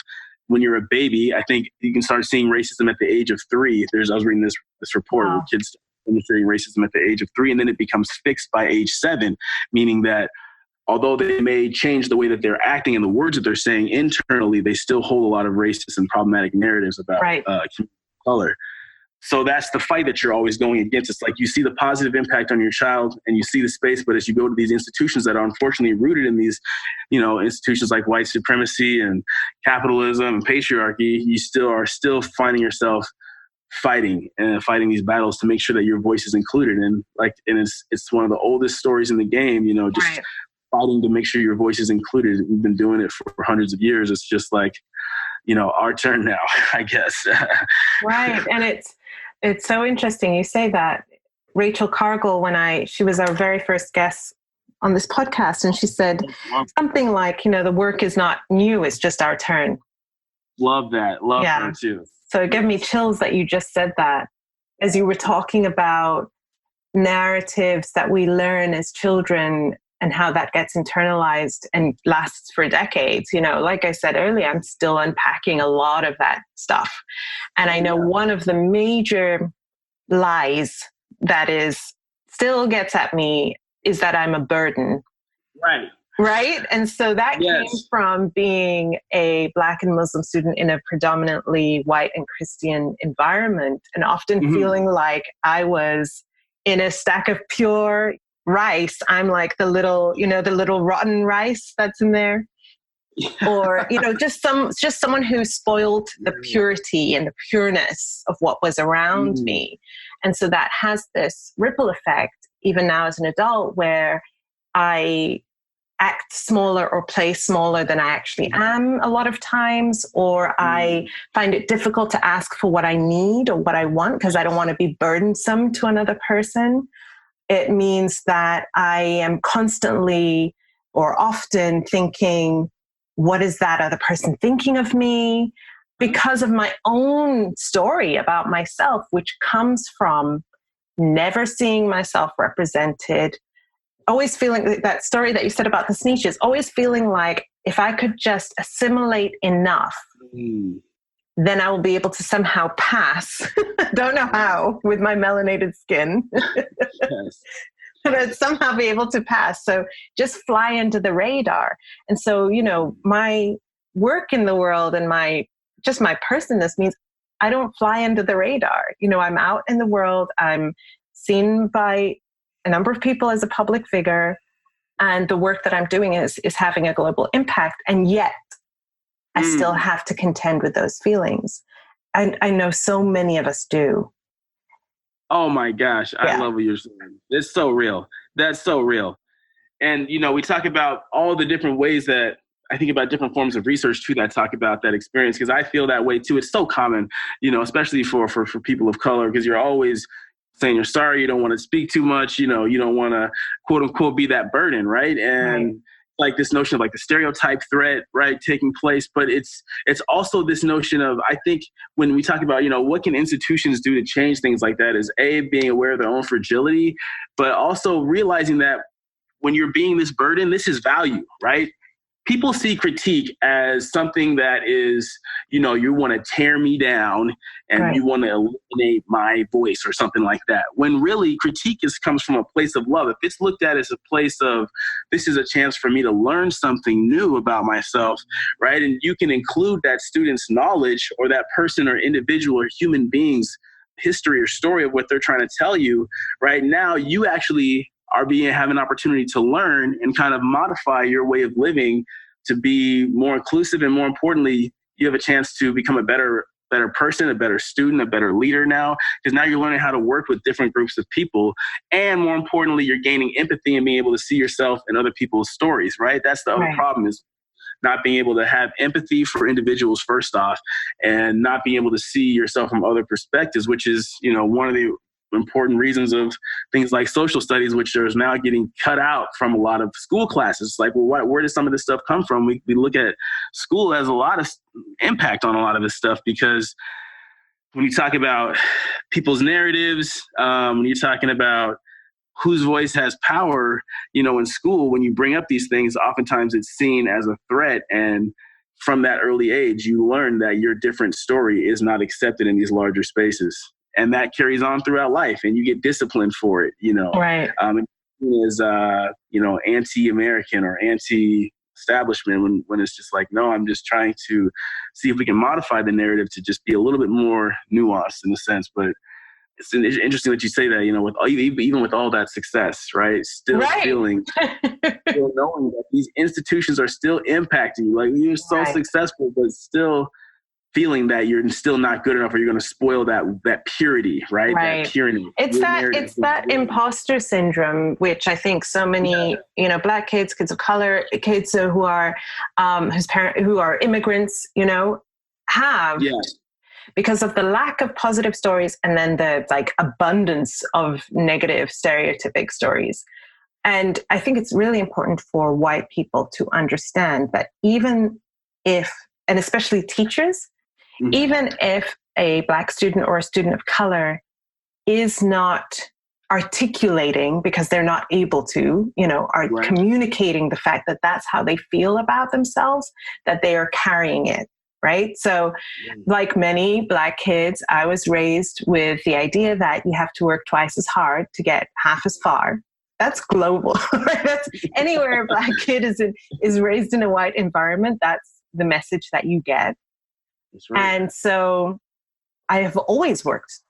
when you're a baby. I think you can start seeing racism at the age of 3. I was reading this report where kids demonstrating racism at the age of 3, and then it becomes fixed by age 7, meaning that although they may change the way that they're acting and the words that they're saying internally, they still hold a lot of racist and problematic narratives about color. So that's the fight that you're always going against. It's like you see the positive impact on your child and you see the space, but as you go to these institutions that are unfortunately rooted in these, institutions like white supremacy and capitalism and patriarchy, you are still finding yourself fighting these battles to make sure that your voice is included. And it's one of the oldest stories in the game, just fighting to make sure your voice is included. We've been doing it for hundreds of years. It's just like, our turn now, I guess. Right. And it's so interesting you say that. Rachel Cargill, she was our very first guest on this podcast, and she said something like, the work is not new, it's just our turn. Love that. Love her too. So it gave me chills that you just said that. As you were talking about narratives that we learn as children and how that gets internalized and lasts for decades. Like I said earlier, I'm still unpacking a lot of that stuff. And I know one of the major lies that still gets at me is that I'm a burden. Right? And so that came from being a Black and Muslim student in a predominantly white and Christian environment, and often feeling like I was in a stack of pure rice. I'm like the little rotten rice that's in there. Or, just someone who spoiled the purity and the pureness of what was around me. And so that has this ripple effect, even now as an adult, where I act smaller or play smaller than I actually am a lot of times, or I find it difficult to ask for what I need or what I want because I don't want to be burdensome to another person. It means that I am constantly or often thinking, what is that other person thinking of me? Because of my own story about myself, which comes from never seeing myself represented, always feeling that story that you said about the sneetches, always feeling like if I could just assimilate enough, then I will be able to somehow pass. Don't know how with my melanated skin, but somehow be able to pass. So just fly under the radar. And so, my work in the world and my personness means I don't fly under the radar. I'm out in the world. I'm seen by a number of people as a public figure, and the work that I'm doing is having a global impact. And yet I still have to contend with those feelings. I know so many of us do. Oh my gosh. I love what you're saying. It's so real. That's so real. And, we talk about all the different ways that I think about different forms of research too that talk about that experience, because I feel that way too. It's so common, especially for people of color, because you're always saying you're sorry, you don't want to speak too much, you don't want to quote unquote be that burden, right? And like this notion of like the stereotype threat, right, taking place. But it's also this notion of, I think when we talk about, what can institutions do to change things like that, is being aware of their own fragility, but also realizing that when you're being this burden, this is value, right? People see critique as something that is, you want to tear me down and you want to eliminate my voice or something like that. When really critique comes from a place of love. If it's looked at as a place of, this is a chance for me to learn something new about myself, right? And you can include that student's knowledge or that person or individual or human being's history or story of what they're trying to tell you, right? Now you actually have an opportunity to learn and kind of modify your way of living to be more inclusive. And more importantly, you have a chance to become a better person, a better student, a better leader now, because now you're learning how to work with different groups of people. And more importantly, you're gaining empathy and being able to see yourself in other people's stories, right? That's the other problem, is not being able to have empathy for individuals first off, and not being able to see yourself from other perspectives, which is, one of the important reasons of things like social studies, which is now getting cut out from a lot of school classes. Like, well, where does some of this stuff come from? We look at school as a lot of impact on a lot of this stuff, because when you talk about people's narratives, when you're talking about whose voice has power, in school, when you bring up these things, oftentimes it's seen as a threat. And from that early age, you learn that your different story is not accepted in these larger spaces. And that carries on throughout life, and you get disciplined for it, Right. Is, anti-American or anti-establishment when it's just like, no, I'm just trying to see if we can modify the narrative to just be a little bit more nuanced in a sense. But it's interesting that you say that, even with all that success, right? Still feeling, still knowing that these institutions are still impacting you. Like, you're so successful, but still feeling that you're still not good enough, or you're going to spoil that purity, right? That purity. It's that imposter syndrome, which I think so many, Black kids of color, kids who are who are immigrants, have. Yes. Because of the lack of positive stories, and then the abundance of negative stereotypic stories. And I think it's really important for white people to understand that even if, and especially teachers, even if a Black student or a student of color is not articulating, because they're not able to, communicating the fact that that's how they feel about themselves, that they are carrying it. Right. So like many Black kids, I was raised with the idea that you have to work twice as hard to get half as far. That's global. That's anywhere a Black kid is raised in a white environment. That's the message that you get. That's right. And so I have always worked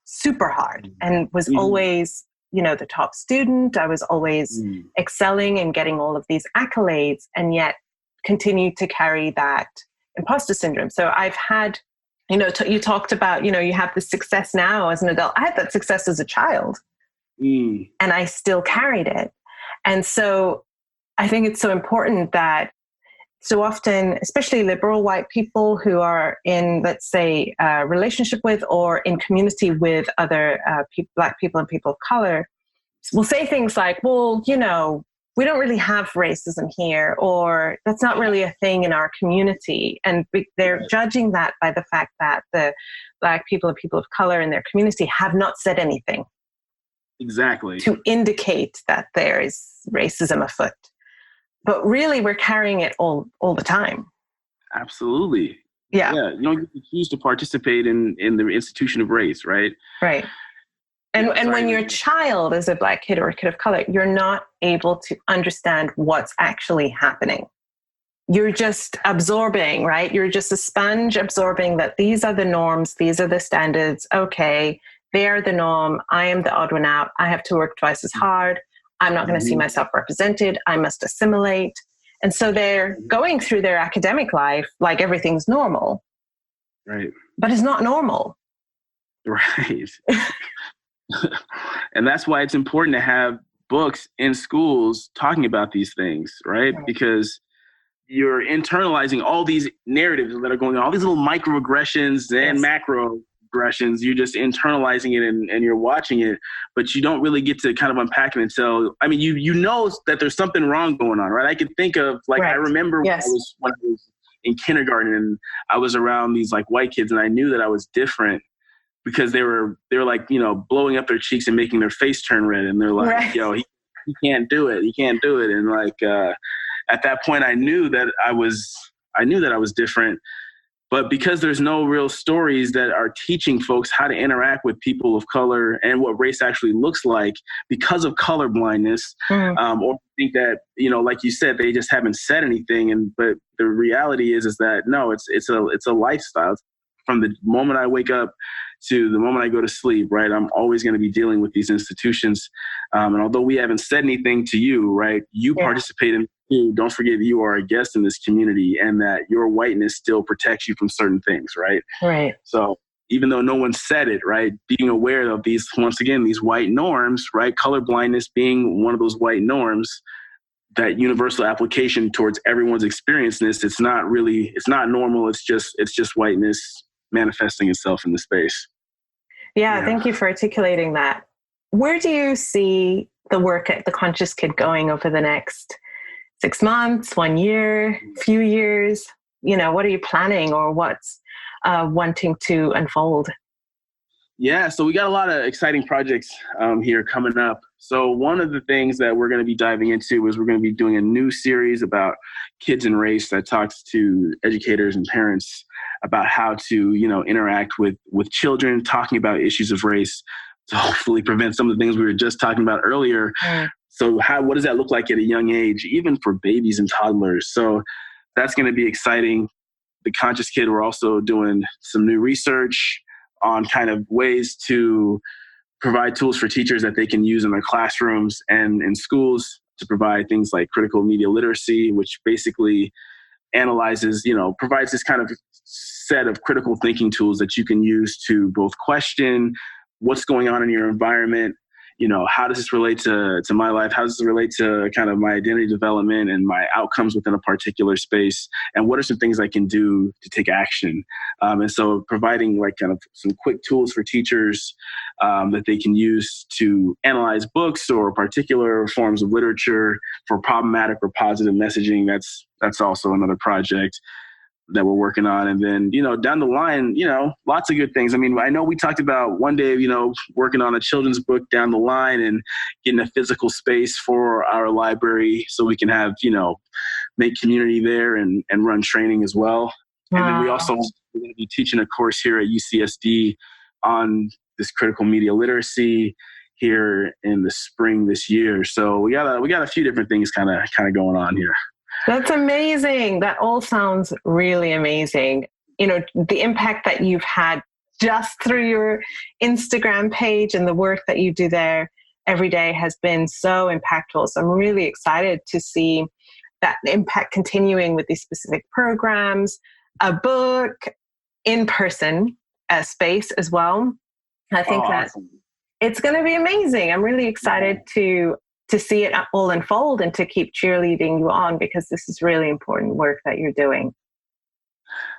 super hard and was always, the top student. I was always excelling and getting all of these accolades, and yet continued to carry that imposter syndrome. So I've had, you talked about, you have the success now as an adult. I had that success as a child, and I still carried it. And so I think it's so important that so often, especially liberal white people who are in, let's say, a relationship with or in community with other Black people and people of color, will say things like, well, we don't really have racism here, or that's not really a thing in our community. And they're judging that by the fact that the Black people and people of color in their community have not said anything. Exactly. To indicate that there is racism afoot. But really, we're carrying it all the time. Absolutely. Yeah. You don't get to choose to participate in the institution of race, right? Right. And when you're a child as a Black kid or a kid of color, you're not able to understand what's actually happening. You're just absorbing, right? You're just a sponge absorbing that these are the norms, these are the standards. Okay, they are the norm. I am the odd one out. I have to work twice as hard. I'm not going to see myself represented. I must assimilate. And so they're going through their academic life like everything's normal. Right. But it's not normal. Right. And that's why it's important to have books in schools talking about these things, right? Because you're internalizing all these narratives that are going on, all these little microaggressions and macroaggressions. You're just internalizing it and you're watching it, but you don't really get to kind of unpack it until, you know that there's something wrong going on, right? I could think of, I remember when I was in kindergarten and I was around these white kids, and I knew that I was different, because they were blowing up their cheeks and making their face turn red. And they're like, yo, he can't do it. He can't do it. And at that point, I knew that I was different. But because there's no real stories that are teaching folks how to interact with people of color and what race actually looks like because of color blindness, or think that, like you said, they just haven't said anything. But the reality is that no, it's a lifestyle. From the moment I wake up to the moment I go to sleep, right? I'm always going to be dealing with these institutions. And although we haven't said anything to you, right? You participate in it. Don't forget that you are a guest in this community, and that your whiteness still protects you from certain things, right? Right. So even though no one said it, right? Being aware of these, once again, these white norms, right? Color blindness being one of those white norms, that universal application towards everyone's experience in this, it's not normal. It's just whiteness manifesting itself in the space. Yeah, thank you for articulating that. Where do you see the work at The Conscious Kid going over the next 6 months, 1 year, few years? What are you planning, or what's wanting to unfold? Yeah, so we got a lot of exciting projects here coming up. So one of the things that we're going to be diving into is we're going to be doing a new series about kids and race that talks to educators and parents about how to, interact with children, talking about issues of race to hopefully prevent some of the things we were just talking about earlier. So what does that look like at a young age, even for babies and toddlers? So that's going to be exciting. The Conscious Kid, we're also doing some new research on kind of ways to provide tools for teachers that they can use in their classrooms and in schools to provide things like critical media literacy, which basically analyzes, provides this kind of set of critical thinking tools that you can use to both question what's going on in your environment. How does this relate to my life? How does this relate to kind of my identity development and my outcomes within a particular space? And what are some things I can do to take action? And so providing like kind of some quick tools for teachers that they can use to analyze books or particular forms of literature for problematic or positive messaging. That's also another project that we're working on. And then, down the line, lots of good things. I mean, I know we talked about one day, working on a children's book down the line and getting a physical space for our library so we can have, make community there and run training as well. Wow. And then we're going to be teaching a course here at UCSD on this critical media literacy here in the spring this year. So we got a few different things kind of going on here. That's amazing. That all sounds really amazing. The impact that you've had just through your Instagram page and the work that you do there every day has been so impactful. So I'm really excited to see that impact continuing with these specific programs, a book, in-person space as well. I think that it's going to be amazing. I'm really excited to see it all unfold and to keep cheerleading you on, because this is really important work that you're doing.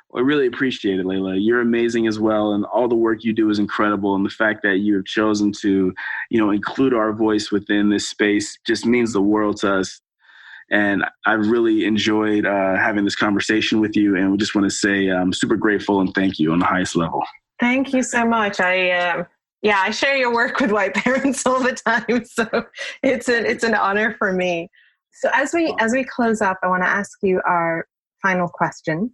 Well, I really appreciate it, Layla. You're amazing as well. And all the work you do is incredible. And the fact that you have chosen to, include our voice within this space just means the world to us. And I've really enjoyed having this conversation with you. And we just want to say I'm super grateful and thank you on the highest level. Thank you so much. I share your work with white parents all the time, so it's an honor for me. So as we close up, I want to ask you our final question.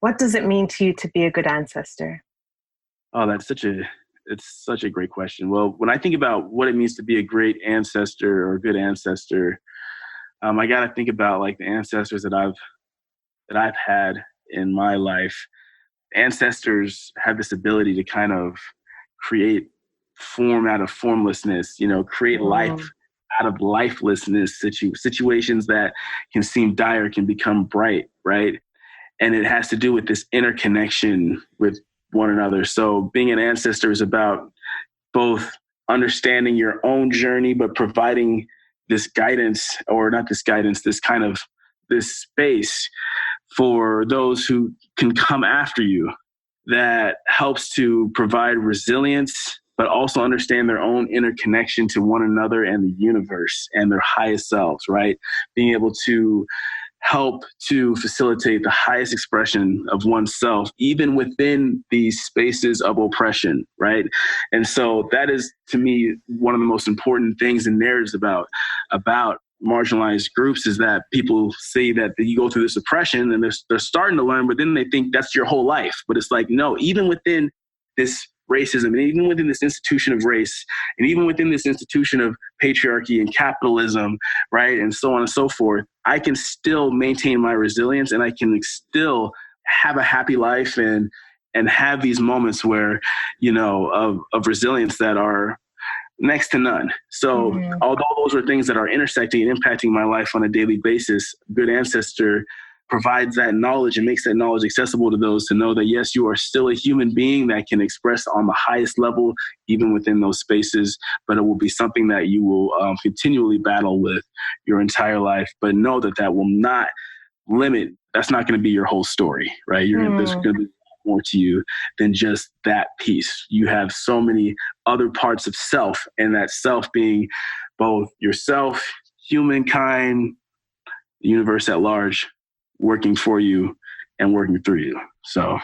What does it mean to you to be a good ancestor? Oh, it's such a great question. Well, when I think about what it means to be a great ancestor or a good ancestor, I got to think about like the ancestors that I've had in my life. Ancestors have this ability to kind of create form out of formlessness, create life out of lifelessness. Situations that can seem dire can become bright, right? And it has to do with this interconnection with one another. So being an ancestor is about both understanding your own journey, but providing this guidance, or not this guidance, this space for those who can come after you, that helps to provide resilience, but also understand their own interconnection to one another and the universe and their highest selves, right? Being able to help to facilitate the highest expression of oneself, even within these spaces of oppression, right? And so that is, to me, one of the most important things in narratives about marginalized groups, is that people say that you go through this oppression and they're starting to learn, but then they think that's your whole life. But it's like, no, even within this racism, and even within this institution of race, and even within this institution of patriarchy and capitalism, right, and so on and so forth, I can still maintain my resilience, and I can still have a happy life and have these moments where, of resilience that are next to none. So although those are things that are intersecting and impacting my life on a daily basis, Good Ancestor provides that knowledge and makes that knowledge accessible to those to know that, yes, you are still a human being that can express on the highest level, even within those spaces, but it will be something that you will continually battle with your entire life. But know that will not limit, that's not going to be your whole story, right? There's going to be more to you than just that piece. You have so many other parts of self, and that self being both yourself, humankind, the universe at large, working for you and working through you. So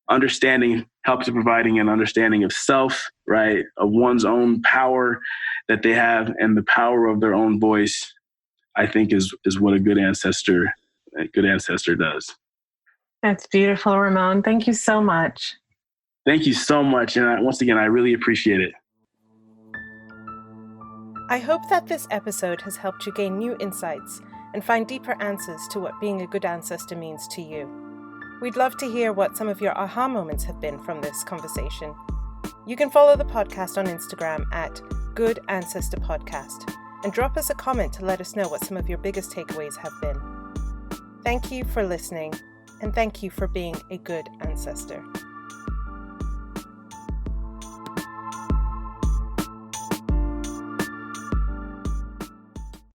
understanding helps in providing an understanding of self, right? Of one's own power that they have and the power of their own voice, I think is what a good ancestor does. That's beautiful, Ramon. Thank you so much. Thank you so much. And once again, I really appreciate it. I hope that this episode has helped you gain new insights and find deeper answers to what being a good ancestor means to you. We'd love to hear what some of your aha moments have been from this conversation. You can follow the podcast on Instagram at Good Ancestor Podcast and drop us a comment to let us know what some of your biggest takeaways have been. Thank you for listening, and thank you for being a good ancestor.